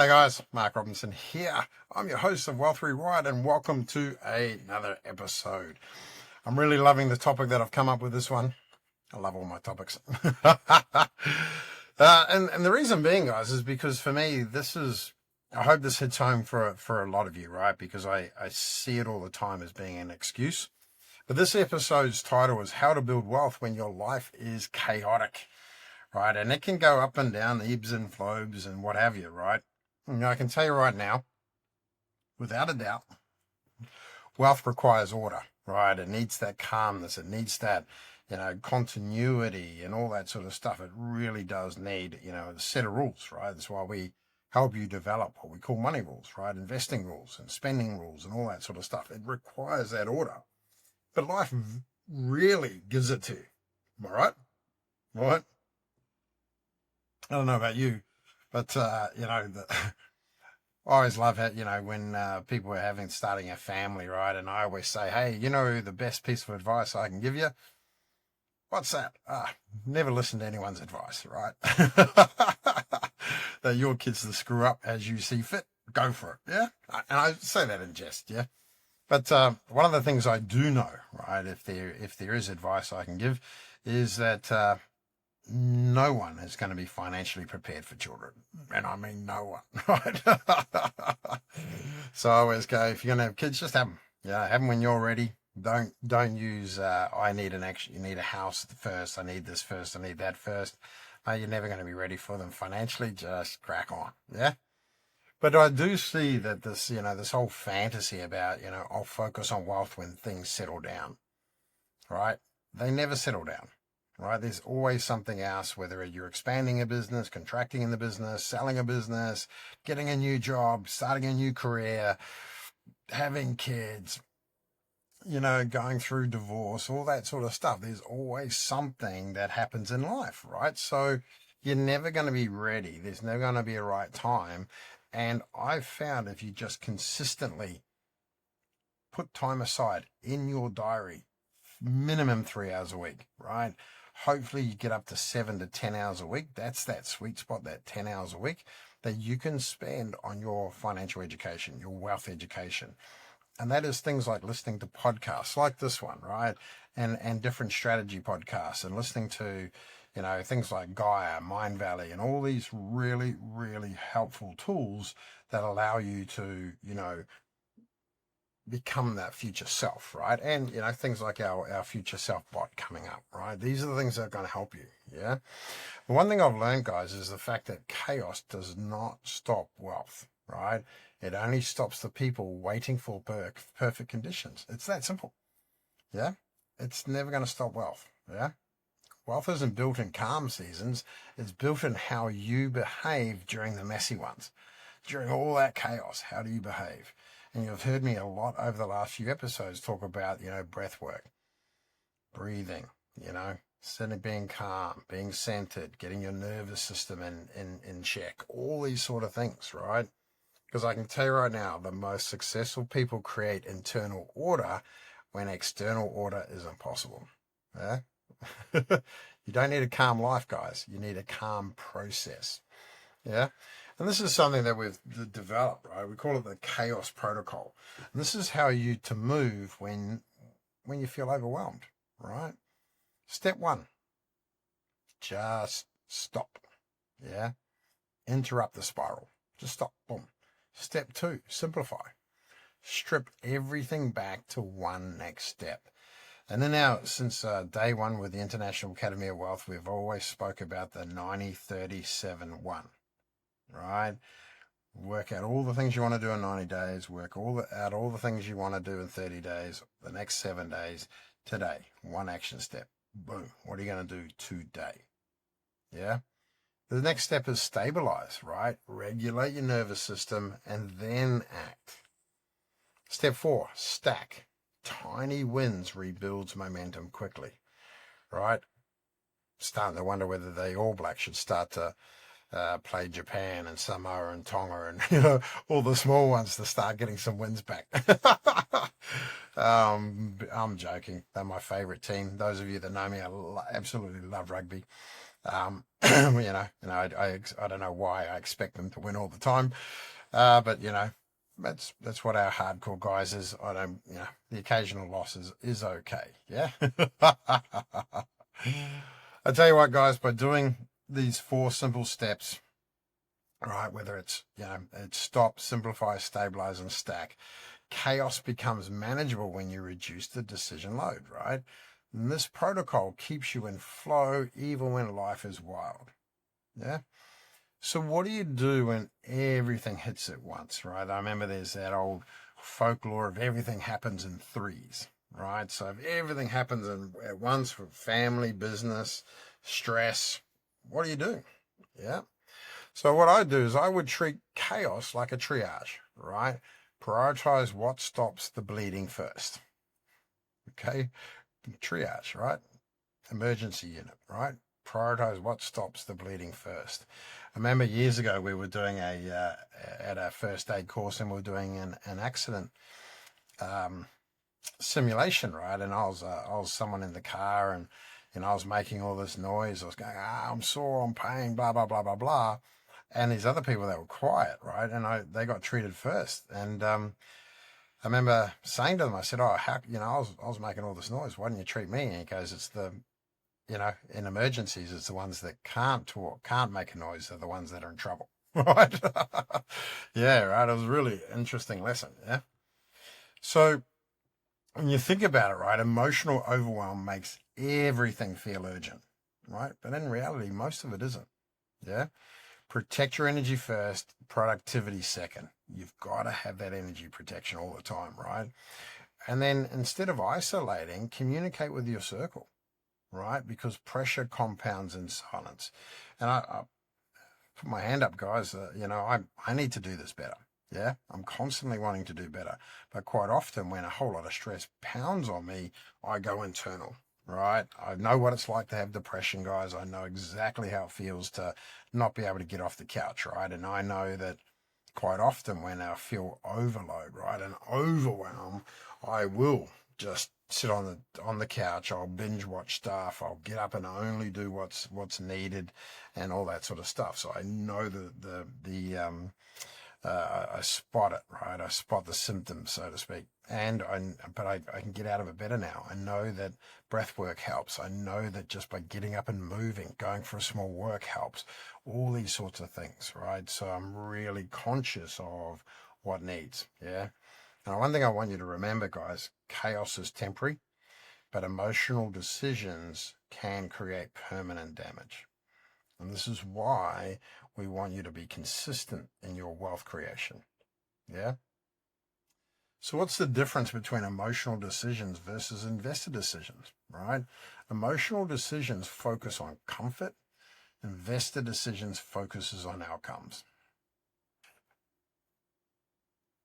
Hey guys, Mark Robinson here. I'm your host of Wealth Rewired and welcome to another episode. I'm really loving the topic that I've come up with this one. I love all my topics. And the reason being, guys, is because for me, I hope this hits home for a lot of you, right? Because I see it all the time as being an excuse. But this episode's title is How to Build Wealth When Your Life is Chaotic, right? And it can go up and down, ebbs and flows and what have you, right? I can tell you right now, without a doubt, wealth requires order, right? It needs that calmness. It needs that, continuity and all that sort of stuff. It really does need, a set of rules, right? That's why we help you develop what we call money rules, right? Investing rules and spending rules and all that sort of stuff. It requires that order. But life really gives it to you. Am I right? Right? I don't know about you, but, I always love it, when people are starting a family, right? And I always say, hey, the best piece of advice I can give you? What's that? Never listen to anyone's advice, right? That your kids to screw up as you see fit, go for it, yeah? And I say that in jest, yeah? But one of the things I do know, right, if there is advice I can give, is that no one is going to be financially prepared for children. And I mean no one, right? So I always go, if you're going to have kids, just have them. Yeah, have them when you're ready. Don't use, I need you need a house first. I need this first. I need that first. You're never going to be ready for them financially. Just crack on. Yeah. But I do see that this whole fantasy about, I'll focus on wealth when things settle down, right? They never settle down. Right? There's always something else, whether you're expanding a business, contracting in the business, selling a business, getting a new job, starting a new career, having kids, going through divorce, all that sort of stuff. There's always something that happens in life, right? So you're never going to be ready. There's never going to be a right time. And I've found if you just consistently put time aside in your diary, minimum 3 hours a week, right? Hopefully you get up to 7 to 10 hours a week. That's that sweet spot, that 10 hours a week that you can spend on your financial education, your wealth education. And that is things like listening to podcasts like this one, right? And different strategy podcasts and listening to, things like Gaia, Mind Valley, and all these really, really helpful tools that allow you to, become that future self, right? And, things like our future self bot coming up, right? These are the things that are going to help you, yeah? The one thing I've learned, guys, is the fact that chaos does not stop wealth, right? It only stops the people waiting for perfect conditions. It's that simple, yeah? It's never going to stop wealth, yeah? Wealth isn't built in calm seasons. It's built in how you behave during the messy ones. During all that chaos, how do you behave? And you've heard me a lot over the last few episodes talk about, breath work, breathing, sitting, being calm, being centered, getting your nervous system in check, all these sort of things, right? Because I can tell you right now, the most successful people create internal order when external order is impossible. Yeah? You don't need a calm life, guys. You need a calm process. Yeah. And this is something that we've developed, right? We call it the chaos protocol. And this is how you to move when you feel overwhelmed, right? Step 1, just stop. Yeah. Interrupt the spiral. Just stop. Boom. Step 2, simplify. Strip everything back to one next step. And then now, since day one with the International Academy of Wealth, we've always spoke about the 90-30-7-1. Right? Work out all the things you want to do in 90 days, work out all the things you want to do in 30 days, the next 7 days, today, one action step. Boom. What are you going to do today? Yeah. The next step is stabilize, right? Regulate your nervous system and then act. Step 4, stack. Tiny wins rebuilds momentum quickly, right? Starting to wonder whether the All Blacks should start to play Japan and Samoa and Tonga and all the small ones to start getting some wins back. I'm joking. They're my favourite team. Those of you that know me, I absolutely love rugby. I don't know why I expect them to win all the time, but that's what our hardcore guys is. I don't, the occasional loss is okay. Yeah. I tell you what, guys, by doing these 4 simple steps, right, whether it's, it's stop, simplify, stabilize, and stack, chaos becomes manageable when you reduce the decision load, right? And this protocol keeps you in flow even when life is wild. Yeah. So what do you do when everything hits at once, right? I remember there's that old folklore of everything happens in threes, right? So if everything happens at once for family, business, stress, what do you do? Yeah. So what I do is I would treat chaos like a triage, right? Prioritize what stops the bleeding first. Okay. Triage, right? Emergency unit, right? Prioritize what stops the bleeding first. I remember years ago we were doing at our first aid course, and we were doing an accident simulation, right? And I was someone in the car, and I was making all this noise. I was going, I'm sore, I'm pain, blah blah blah blah blah. And these other people that were quiet, right? And they got treated first. And I remember saying to them, I said, "Oh, how I was making all this noise. Why didn't you treat me?" And he goes, "It's the in emergencies, it's the ones that can't talk, can't make a noise, are the ones that are in trouble." Right? Yeah, right. It was a really interesting lesson. Yeah. So when you think about it, right, emotional overwhelm makes everything feel urgent, right? But in reality, most of it isn't. Yeah. Protect your energy first, productivity second. You've got to have that energy protection all the time, right? And then instead of isolating, communicate with your circle, right? Because pressure compounds in silence. And I put my hand up, guys. I need to do this better. Yeah, I'm constantly wanting to do better. But quite often, when a whole lot of stress pounds on me, I go internal, right? I know what it's like to have depression, guys. I know exactly how it feels to not be able to get off the couch, right? And I know that quite often when I feel overload, right, and overwhelm, I will just sit on the couch. I'll binge watch stuff. I'll get up and only do what's needed, and all that sort of stuff. So I know I spot it, right? I spot the symptoms, so to speak. But I can get out of it better now. I know that breath work helps. I know that just by getting up and moving, going for a small walk helps. All these sorts of things, right? So I'm really conscious of what needs. Yeah. Now, one thing I want you to remember, guys, chaos is temporary, but emotional decisions can create permanent damage. And this is why we want you to be consistent in your wealth creation. Yeah. So what's the difference between emotional decisions versus investor decisions, right? Emotional decisions focus on comfort. Investor decisions focuses on outcomes.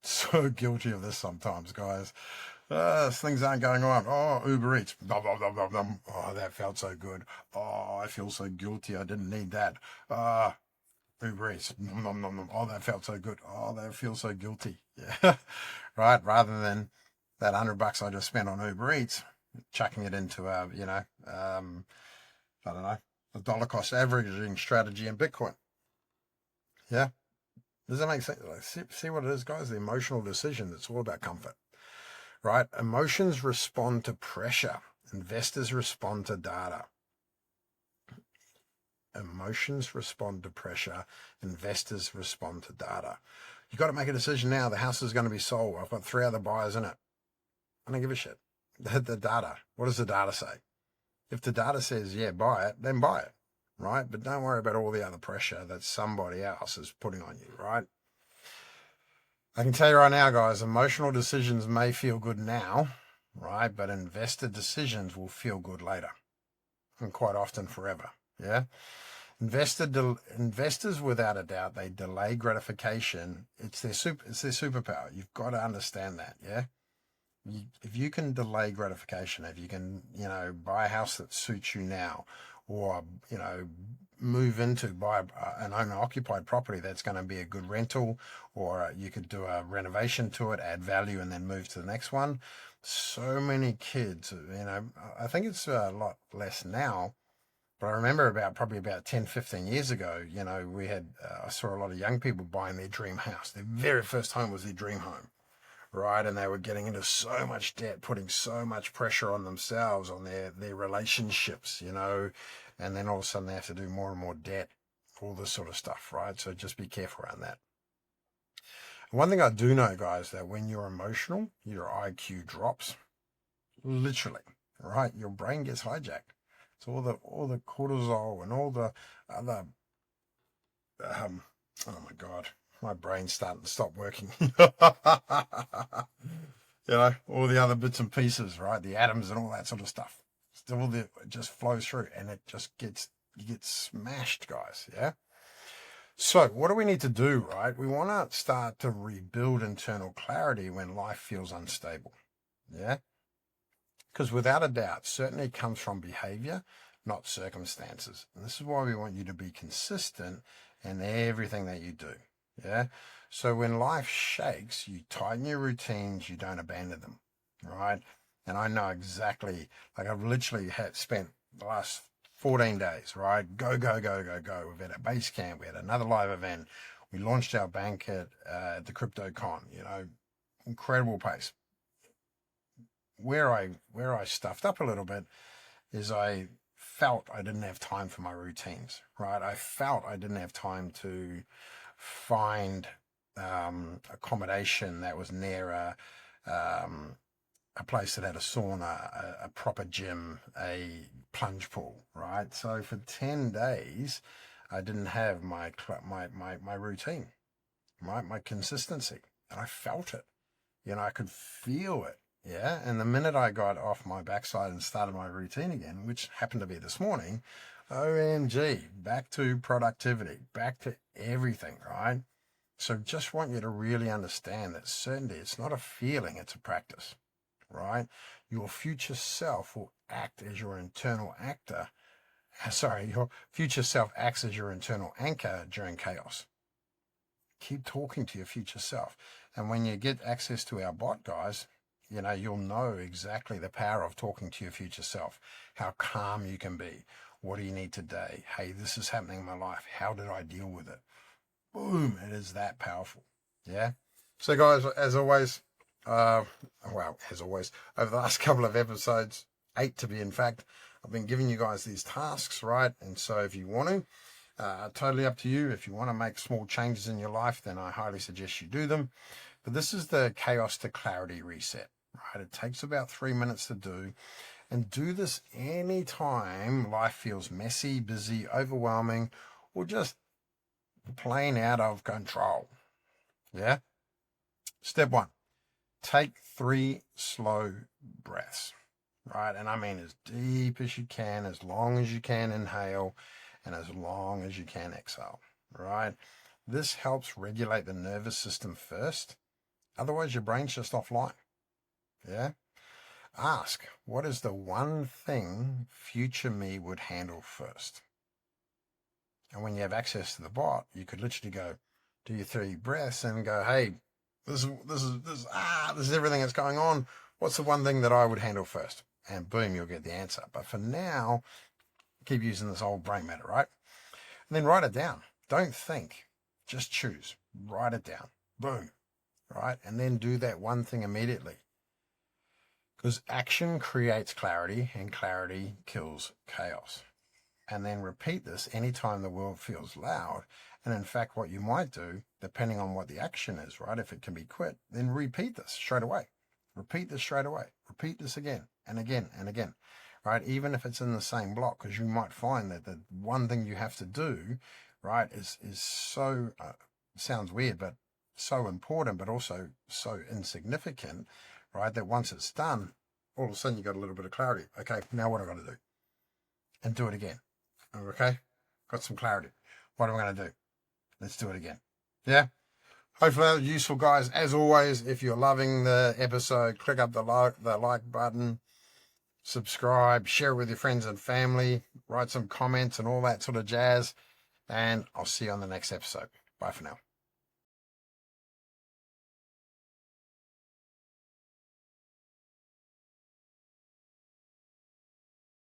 So guilty of this sometimes, guys. Things aren't going on. Oh, Uber Eats. Blah, blah, blah, blah, blah. Oh, that felt so good. Oh, I feel so guilty. I didn't need that. Uber Eats. Nom, nom, nom, nom. Oh, that felt so good. Oh, that feels so guilty. Yeah. Right. Rather than that $100 I just spent on Uber Eats, chucking it into I don't know, a dollar cost averaging strategy in Bitcoin. Yeah. Does that make sense? Like, see what it is, guys? The emotional decision. It's all about comfort, right? Emotions respond to pressure. Investors respond to data. Emotions respond to pressure. Investors respond to data. You've got to make a decision now. The house is going to be sold. I've got 3 other buyers in it. I don't give a shit. The data. What does the data say? If the data says, yeah, buy it, then buy it, right? But don't worry about all the other pressure that somebody else is putting on you, right? I can tell you right now, guys, emotional decisions may feel good now, right? But investor decisions will feel good later, and quite often forever. Yeah. Investors, without a doubt, they delay gratification. It's their superpower. You've got to understand that. Yeah. If you can delay gratification, if you can, buy a house that suits you now, or, move into buy an owner-occupied property that's going to be a good rental, or you could do a renovation to it, add value, and then move to the next one. So many kids, I think it's a lot less now, But I remember probably about 10, 15 years ago, you know, I saw a lot of young people buying their dream house. Their very first home was their dream home, right? And they were getting into so much debt, putting so much pressure on themselves, on their relationships, you know, and then all of a sudden they have to do more and more debt, all this sort of stuff, right? So just be careful around that. One thing I do know, guys, that when you're emotional, your IQ drops, literally, right? Your brain gets hijacked. So all the cortisol and all the other, oh my God, my brain's starting to stop working. You know, all the other bits and pieces, right? The atoms and all that sort of stuff. It just flows through, and it just you get smashed, guys. Yeah. So what do we need to do, right? We want to start to rebuild internal clarity when life feels unstable. Yeah. Because without a doubt, certainty comes from behavior, not circumstances. And this is why we want you to be consistent in everything that you do. Yeah. So when life shakes, you tighten your routines, you don't abandon them. Right. And I know exactly, like I've literally spent the last 14 days, right? Go, go, go, go, go. We've had a base camp. We had another live event. We launched our bank at the CryptoCon, you know, incredible pace. Where I stuffed up a little bit is I felt I didn't have time for my routines, right? I felt I didn't have time to find accommodation that was near a place that had a sauna, a proper gym, a plunge pool, right? So for 10 days, I didn't have my routine, right? My consistency, and I felt it. You know, I could feel it. Yeah. And the minute I got off my backside and started my routine again, which happened to be this morning, OMG, back to productivity, back to everything, right? So just want you to really understand that certainty, it's not a feeling, it's a practice, right? Your future self will act as your internal actor. Sorry, your future self acts as your internal anchor during chaos. Keep talking to your future self. And when you get access to our bot, guys, you know, you'll know exactly the power of talking to your future self, how calm you can be. What do you need today? Hey, this is happening in my life. How did I deal with it? Boom. It is that powerful. Yeah. So guys, as always, over the last couple of episodes, 8 to be in fact, I've been giving you guys these tasks, right? And so if you want to, totally up to you. If you want to make small changes in your life, then I highly suggest you do them. But this is the chaos to clarity reset, right? It takes about 3 minutes to do. And do this anytime life feels messy, busy, overwhelming, or just plain out of control. Yeah? Step 1, take 3 slow breaths, right? And I mean as deep as you can, as long as you can inhale, and as long as you can exhale, right? This helps regulate the nervous system first. Otherwise, your brain's just offline. Yeah? Ask, what is the one thing future me would handle first? And when you have access to the bot, you could literally go, do your 3 breaths and go, hey, this is everything that's going on. What's the one thing that I would handle first? And boom, you'll get the answer. But for now, keep using this old brain matter, right? And then write it down. Don't think, just choose. Write it down. Boom, right? And then do that one thing immediately. Because action creates clarity and clarity kills chaos. And then repeat this anytime the world feels loud. And in fact, what you might do, depending on what the action is, right? If it can be quit, then repeat this straight away. Repeat this straight away. Repeat this again and again and again, right? Even if it's in the same block, because you might find that the one thing you have to do, right, is so, sounds weird, but so important, but also so insignificant, right? That once it's done, all of a sudden you got a little bit of clarity. Okay, now what am I going to do? And do it again. Okay, got some clarity. What am I going to do? Let's do it again. Yeah. Hopefully that was useful, guys. As always, if you're loving the episode, click up the like button, subscribe, share it with your friends and family, write some comments and all that sort of jazz. And I'll see you on the next episode. Bye for now.